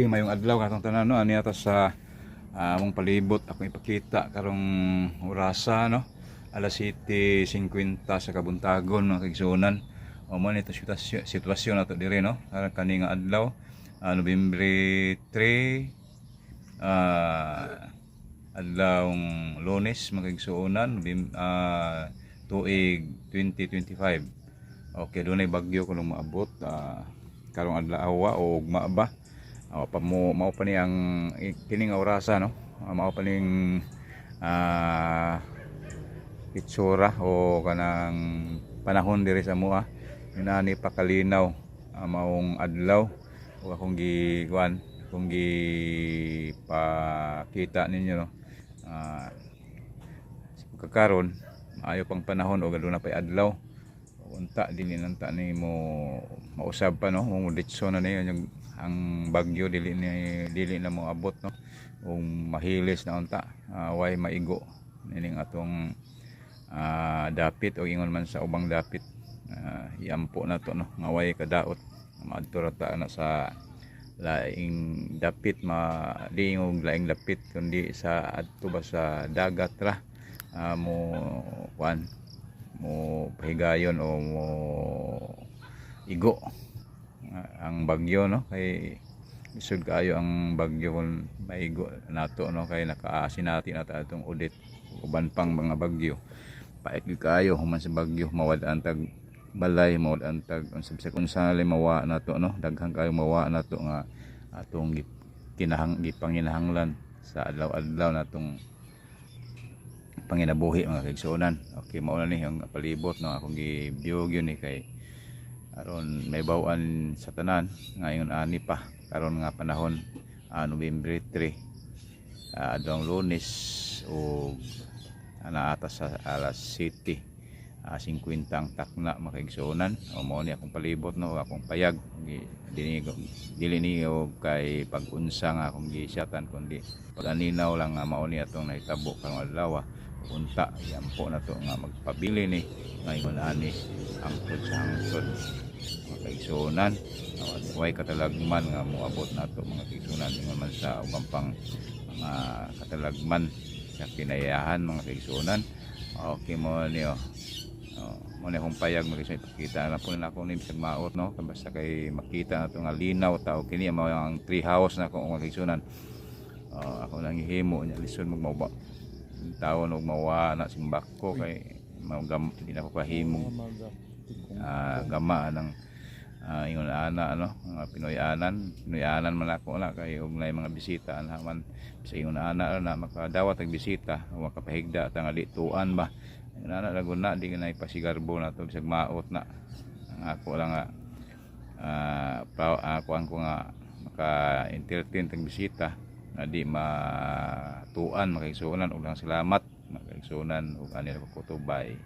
Okay, mayong adlaw katong tanan no ani ata sa among palibot akong ipakita karong orasa no. Alas 7:50 sa Kabuntagon mga kaigsunan. O man ito sitwasyon nato dire no. Kani nga adlaw Nobyembre 3 adlawng Lunes mga kaigsunan tuig 2025. Okay, dunay bagyo kuno maabot karong adlaw o ugma ba. Mao pa ni ang kining orasa no. Mao pa ning itsura o kanang panahon diri sa mua. Inani pa kalinaw maong adlaw o akong gikuan kung gipakita ninyo no. Kakaron maayo pang panahon o galo na pay adlaw. Unta dili nanta ni mo mausab pa no. Mong ditso na niyo yung ang bagyo dili na mo abot no. Kung mahilis na unta way maigo nining atong dapit o ingon man sa ubang dapit iampo na to no. Ngaway kadaot maadto ra ta na sa laing dapit di og laing lapit kundi sa adto ba sa dagat ra mo kuan mo pahigayon o mo igo ang bagyo no. Kay isud kaayo ang bagyo kung maigo nato no. Kay nakaasinati na ta atong udit uban pang mga bagyo paik kaayo human sa bagyo mawad-an tag balay mawad-an tag unsa mawa nato no. Daghang kaayo mawa nato nga atong gipanginahanglan sa adlaw-adlaw natong panginabuhi mga kaigsunan. Okay, mao na ni ang palibot no akong gi-view gyud ni kay aron may bawan sa tanan ngayon ani pa karon nga panahon Nobyembre 3 adlong Lunes o anaata sa alas 7:50 ang takna makaigsunan. O mao ni akong palibot no akong payag dili ni og kay pag-unsa nga akong gisyatan kundi pag-aninaw lang nga mao ni atong nahitabo karong adlaw. Unta yampo na to nga magpabili ni ngayon ani ang sa hangtod mga kaigsunan. Way katalagman nga moabot nato mga kaigsunan ingon man sa ubang pang mga katalagman sa kinayahan mga kaigsunan. Okay mo ni mo ni akong payag magiging ipakita na po na ako ni bisag maot no. Basta kay makita na to nga linaw tao kini mao ang tree house na akong mga kaigsunan. Ako nang ihimo nya lisod magmauba tawon og mawa na simbak ko kay hindi na ko kahimong gama ng ingon ana ano Pinoyanan man ako na kay og nay mga bisita naman sa ingon ana na makadawat og bisita o makapahigda ta nga dituan ba ana laguna di na ipasigarbo na to bisag maot na ako lang nga kuan ko nga maka-entertain tag bisita na di matuan makaigsunan og lang salamat makaigsunan og ani ko kutubay.